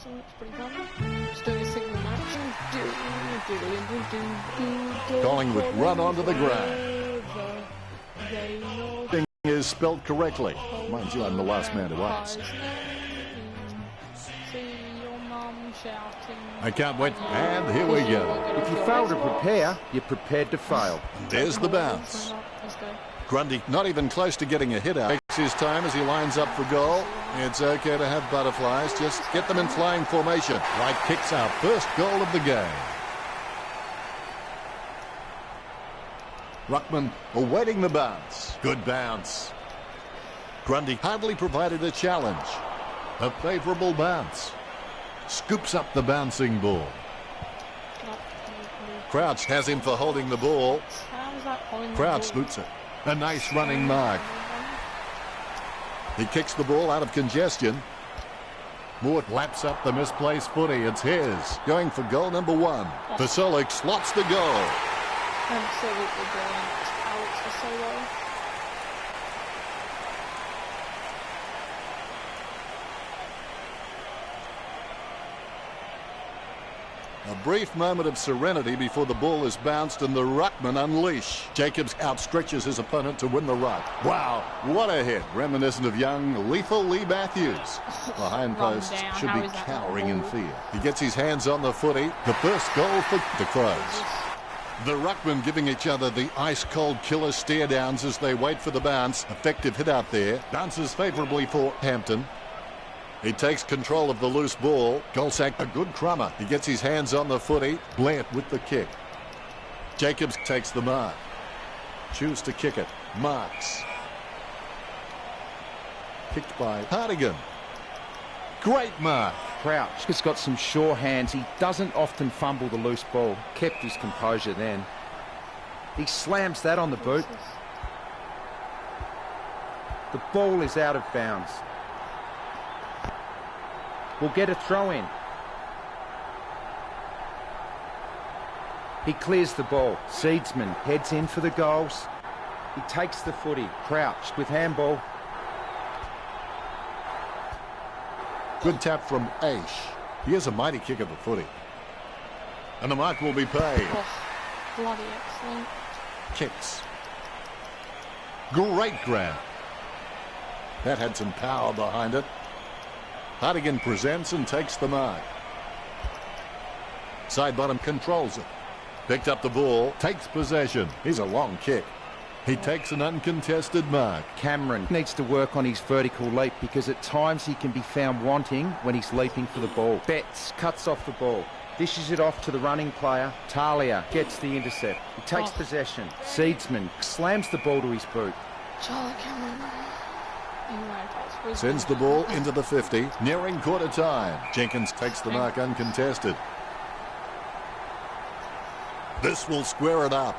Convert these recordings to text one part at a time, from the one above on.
Mason. It's pretty fun. Just doing a single action. Collingwood run onto the ground. Thing is spelled correctly. Mind you, I'm the last man to ask. I can't wait. And here we go. If you fail to prepare, you're prepared to fail. There's the bounce. Grundy not even close to getting a hit out. Takes his time as he lines up for goal. It's okay to have butterflies. Just get them in flying formation. White kicks our first goal of the game. Ruckman awaiting the bounce. Good bounce. Grundy hardly provided a challenge. A favourable bounce. Scoops up the bouncing ball. Crouch has him for holding the ball. Crouch boots it. A nice running mark. He kicks the ball out of congestion. Moore laps up the misplaced footy. It's his. Going for goal number 1. Vasolik slots the goal. Absolutely brilliant. Alex Vasolo. A brief moment of serenity before the ball is bounced and the ruckman unleash. Jacobs outstretches his opponent to win the ruck. Wow, what a hit. Reminiscent of young, lethal Lee Matthews. Behind post should be cowering in fear. He gets his hands on the footy. The first goal for the Crows. The ruckmen giving each other the ice-cold killer stare-downs as they wait for the bounce. Effective hit out there. Bounces favourably for Hampton. He takes control of the loose ball. Golsack, a good crummer. He gets his hands on the footy. Blant with the kick. Jacobs takes the mark. Choose to kick it. Marks. Kicked by Hardigan. Great mark. Crouch has got some sure hands. He doesn't often fumble the loose ball. Kept his composure then. He slams that on the boot. The ball is out of bounds. We'll get a throw in. He clears the ball. Seedsman heads in for the goals. He takes the footy. Crouched with handball. Good tap from Aish. He has a mighty kick at the footy. And the mark will be paid. Oh, bloody excellent. Kicks. Great grab. That had some power behind it. Hardigan presents and takes the mark. Side bottom controls it. Picked up the ball, takes possession. Here's a long kick. He takes an uncontested mark. Cameron needs to work on his vertical leap because at times he can be found wanting when he's leaping for the ball. Betts cuts off the ball. Dishes it off to the running player. Talia gets the intercept. He takes possession. Seedsman slams the ball to his boot. Charlie Cameron. Sends the ball into the 50, nearing quarter time. Jenkins takes the mark uncontested. This will square it up.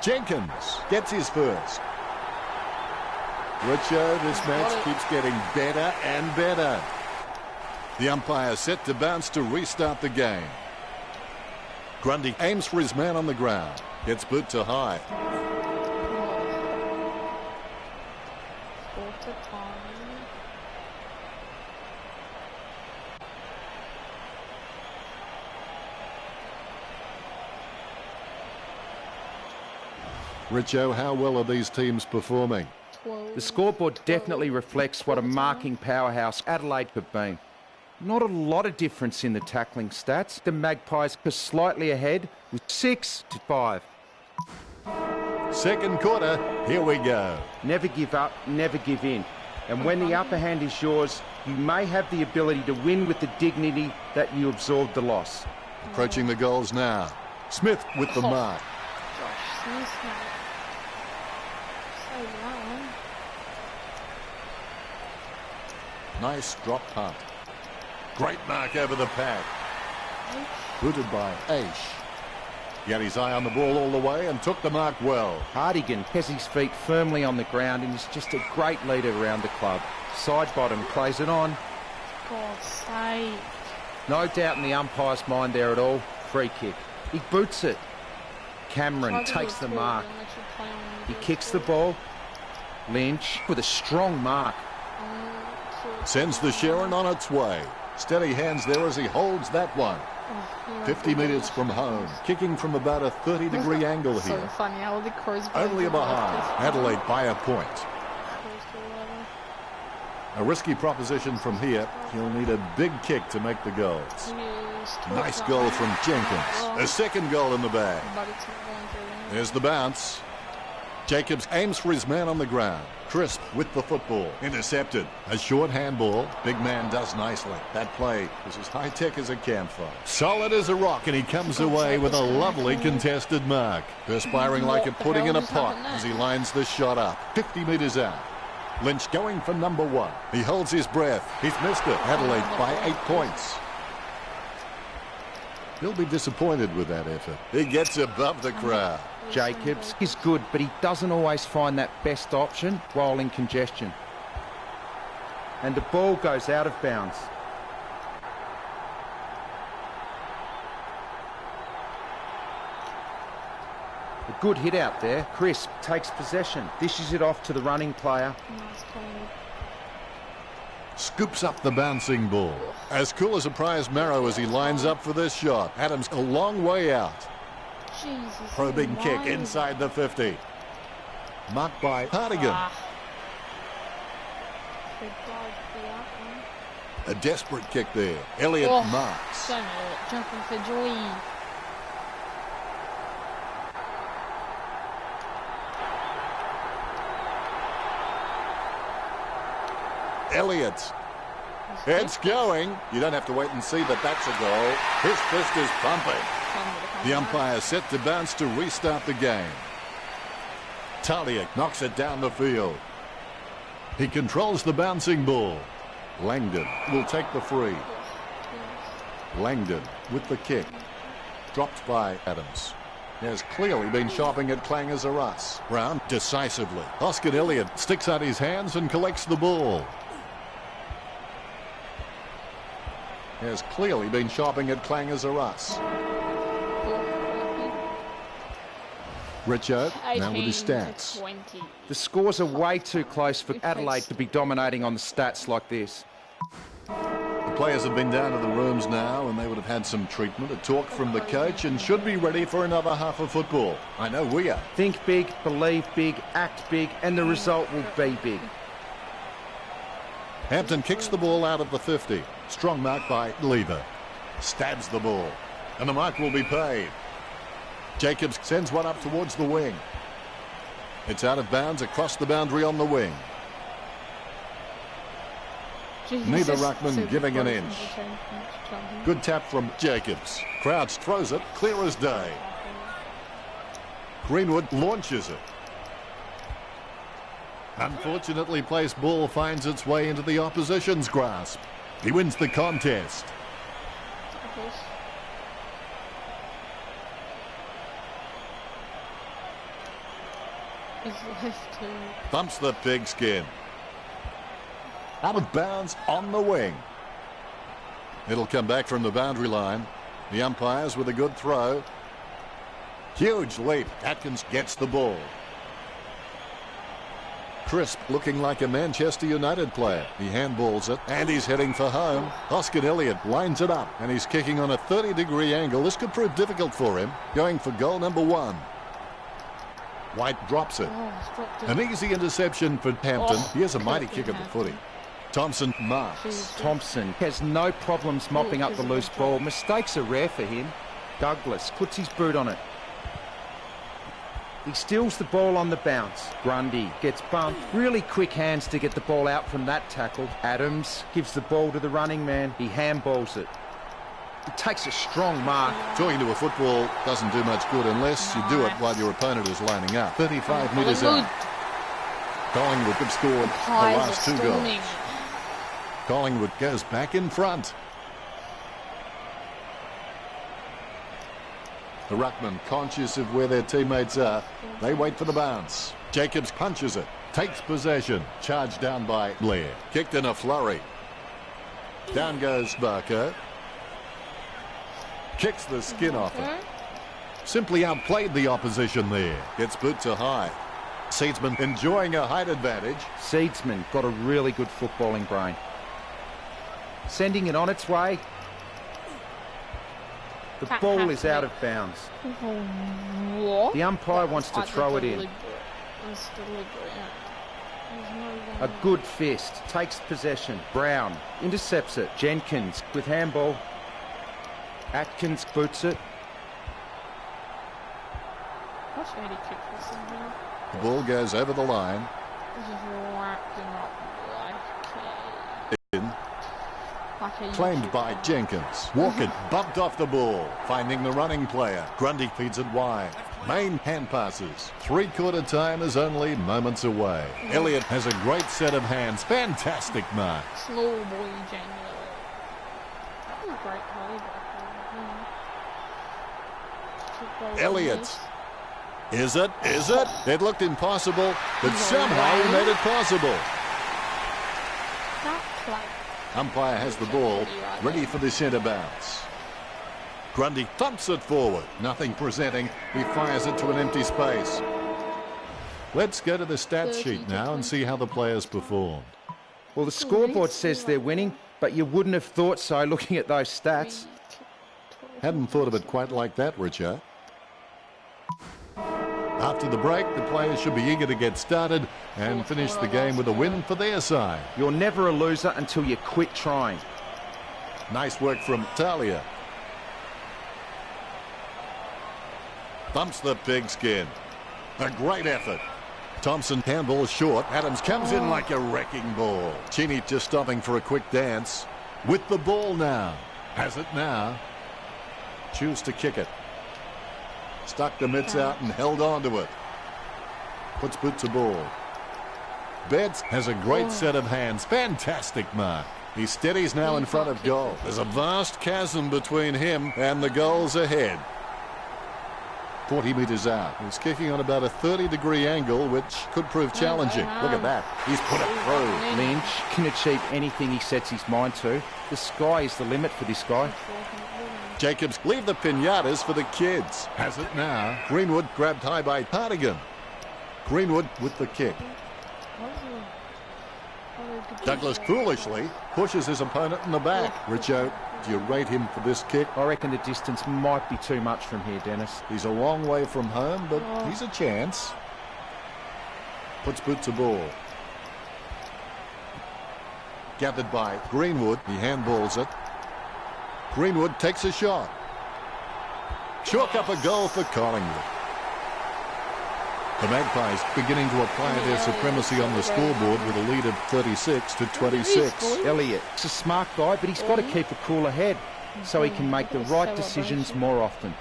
Jenkins gets his first. Richo, this match keeps getting better and better. The umpire set to bounce to restart the game. Grundy aims for his man on the ground. Gets boot to high. Richo, how well are these teams performing? The scoreboard definitely reflects what a marking powerhouse Adelaide have been. Not a lot of difference in the tackling stats. The Magpies are slightly ahead with 6-5. Second quarter, here we go. Never give up, never give in. And when the upper hand is yours, you may have the ability to win with the dignity that you absorbed the loss. Approaching the goals now. Smith with the mark. Nice drop punt. Great mark over the pad. Booted by Aish. He had his eye on the ball all the way and took the mark well. Hardigan has his feet firmly on the ground and is just a great leader around the club. Side bottom plays it on. God's sake. No doubt in the umpire's mind there at all. Free kick. He boots it. Cameron takes the mark. He kicks the ball. Lynch with a strong mark. Sends the Sharon on its way. Steady hands there as he holds that one. 50 metres from home. Kicking from about a 30-degree angle So here. funny how the crows Only a behind. Adelaide by a point. A risky proposition from here. He'll need a big kick to make the goals. Nice goal from Jenkins. A second goal in the bag. There's the bounce. Jacobs aims for his man on the ground. Crisp with the football. Intercepted. A short handball. Big man does nicely. That play is as high-tech as a campfire. Solid as a rock, and he comes away with a lovely contested mark. Perspiring like you're putting in a pot as he lines the shot up. 50 metres out. Lynch going for number 1. He holds his breath. He's missed it. Adelaide by 8 points. He'll be disappointed with that effort. He gets above the crowd. Jacobs is good, but he doesn't always find that best option while in congestion. And the ball goes out of bounds. A good hit out there. Crisp takes possession. Dishes it off to the running player. Scoops up the bouncing ball. As cool as a prize marrow as he lines up for this shot. Adams a long way out. Jesus, Probing kick inside the 50. Marked by Hardigan. A desperate kick there. Elliott marks. Jumping for joy. Elliott. It's going. You don't have to wait and see that that's a goal. His fist is pumping. The umpire set to bounce to restart the game. Talia knocks it down the field. He controls the bouncing ball. Langdon will take the free. Langdon with the kick. Dropped by Adams. He has clearly been shopping at Clangers or Us. Brown decisively. Oscar Elliott sticks out his hands and collects the ball. He has clearly been shopping at Clangers or Us. Richo now with his stats. 20. The scores are way too close for Adelaide to be dominating on the stats like this. The players have been down to the rooms now and they would have had some treatment, a talk from the coach, and should be ready for another half of football. I know we are. Think big, believe big, act big, and the result will be big. Hampton kicks the ball out of the 50. Strong mark by Lever. Stabs the ball. And the mark will be paid. Jacobs sends one up towards the wing. It's out of bounds across the boundary on the wing. Neither ruckman giving an inch. Good tap from Jacobs. Crouch throws it clear as day. Greenwood launches it. Unfortunately placed ball finds its way into the opposition's grasp. He wins the contest. Thumps the pigskin. Out of bounds on the wing. It'll come back from the boundary line. The umpires with a good throw. Huge leap. Atkins gets the ball. Crisp looking like a Manchester United player. He handballs it and he's heading for home. Oscar Elliott lines it up and he's kicking on a 30-degree angle. This could prove difficult for him. Going for goal number 1. White drops it. An easy interception for Hampton. He has a mighty kick at the footy. Thompson marks. Thompson has no problems mopping up the loose ball. Mistakes are rare for him. Douglas puts his boot on it. He steals the ball on the bounce. Grundy gets bumped. Really quick hands to get the ball out from that tackle. Adams gives the ball to the running man. He handballs it. He takes a strong mark. Talking to a football doesn't do much good unless you do it while your opponent is lining up. 35 metres out. Collingwood have scored the last 2 goals. Collingwood goes back in front. The ruckman conscious of where their teammates are. They wait for the bounce. Jacobs punches it. Takes possession. Charged down by Blair. Kicked in a flurry. Down goes Barker. Kicks the skin off it. Simply outplayed the opposition there. Gets boot to high. Seedsman enjoying a height advantage. Seedsman got a really good footballing brain. Sending it on its way. The That ball has is to out be- of bounds. What? The umpire wants to throw it in. It's deliberate. There's no A way. good fist. Takes possession. Brown intercepts it. Jenkins with handball. Atkins boots it. Watch Eddie kick this in here. The ball goes over the line. Just whacked him up In. like a Claimed YouTube by channel. Jenkins. Walker bumped off the ball, finding the running player. Grundy feeds it wide. Main hand passes. Three-quarter time is only moments away. Elliott has a great set of hands. Fantastic mark. Small boy January. That was a great play back there. Elliott. Is it? Is it? It looked impossible, but No somehow he way. made it possible. That play. Umpire has the ball, ready for the centre bounce. Grundy thumps it forward. Nothing presenting. He fires it to an empty space. Let's go to the stats sheet now and see how the players performed. Well, the scoreboard says they're winning, but you wouldn't have thought so looking at those stats. Hadn't thought of it quite like that, Richard. After the break, the players should be eager to get started and finish the game with a win for their side. You're never a loser until you quit trying. Nice work from Talia. Thumps the pigskin. A great effort. Thompson handball short. Adams comes in like a wrecking ball. Cheney just stopping for a quick dance. With the ball now. Has it now. Choose to kick it. Stuck the mitts out and held on to it. Puts boot to ball. Betts has a great set of hands. Fantastic mark. He steadies now in front of goal. There's a vast chasm between him and the goals ahead. 40 metres out. He's kicking on about a 30-degree angle, which could prove challenging. Look at that. He's put it through. Lynch can achieve anything he sets his mind to. The sky is the limit for this guy. Jacobs leave the pinatas for the kids. Has it now. Greenwood grabbed high by Partigan. Greenwood with the kick. Douglas foolishly pushes his opponent in the back. Richo, do you rate him for this kick? I reckon the distance might be too much from here, Dennis. He's a long way from home, but he's a chance. Puts boot to ball. Gathered by Greenwood. He handballs it. Greenwood takes a shot. Chalk up a goal for Collingwood. The Magpies beginning to apply their supremacy on the scoreboard with a lead of 36-26. Elliott, he's a smart guy, but he's got to keep a cooler head so he can make the right decisions more often.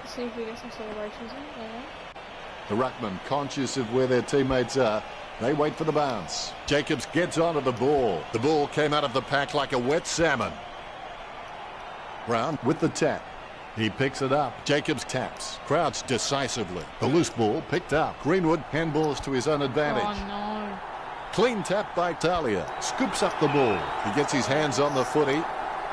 See if we get some celebrations in there. The ruckman, conscious of where their teammates are, they wait for the bounce. Jacobs gets onto the ball. The ball came out of the pack like a wet salmon. Brown with the tap. He picks it up. Jacobs taps. Crouch decisively. The loose ball picked up. Greenwood handballs to his own advantage. Oh no. Clean tap by Talia. Scoops up the ball. He gets his hands on the footy.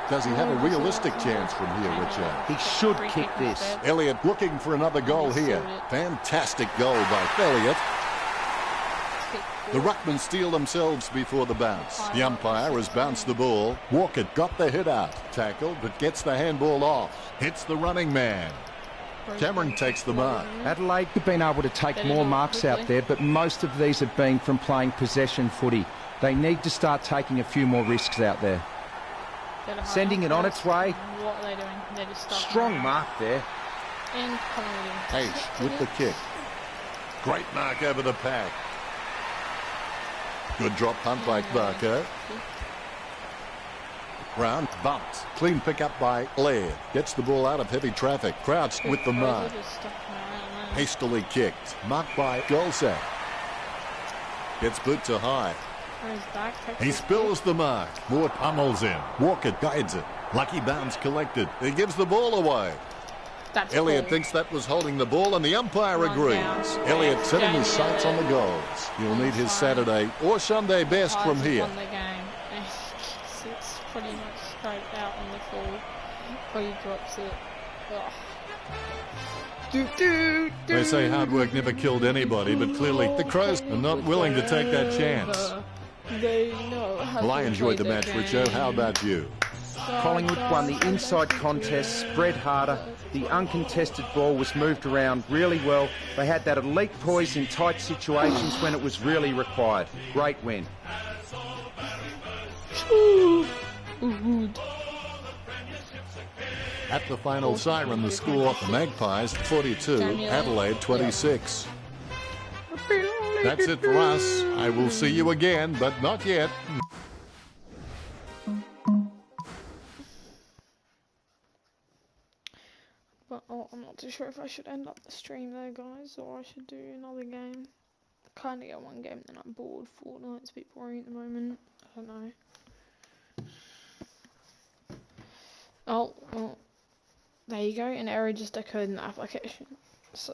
Does he have a realistic chance from here, Richard? He should kick this. Elliott looking for another goal here. Fantastic goal by Elliott. The ruckmen steal themselves before the bounce. The umpire has bounced the ball. Walker got the hit out. Tackled, but gets the handball off. Hits the running man. Cameron takes the mark. Adelaide have been able to take more marks out there, but most of these have been from playing possession footy. They need to start taking a few more risks out there. Sending it on its way. What are they doing? They're just stuck. Strong mark there. And H with the kick. Great mark over the pack. Good drop punt by Barker. Brown bumps. Clean pick up by Laird. Gets the ball out of heavy traffic. Crouched with the mark. Hastily kicked. Marked by Golsack. Gets boot to high. He spills the mark. Ward pummels him. Walker guides it. Lucky bounce collected. He gives the ball away. Elliott thinks that was holding the ball, and the umpire agrees. Elliott setting his sights on the goals. He'll need his Saturday or Sunday best from here. Won the game. It's pretty much straight out on the floor. Before he drops it. They say hard work never killed anybody, but clearly the Crows are not willing to take that chance. They know how Well, I to enjoyed play the match, Richo. How about you? Collingwood won the inside contest, spread harder. The uncontested ball was moved around really well. They had that elite poise in tight situations when it was really required. Great win. At the final siren, the score, the Magpies 42, Adelaide 26. That's it for us. I will see you again, but not yet. But I'm not too sure if I should end up the stream though, guys, or I should do another game. I kind of get one game, then I'm bored. Fortnite's a bit boring at the moment. I don't know. Oh, well, there you go. An error just occurred in the application.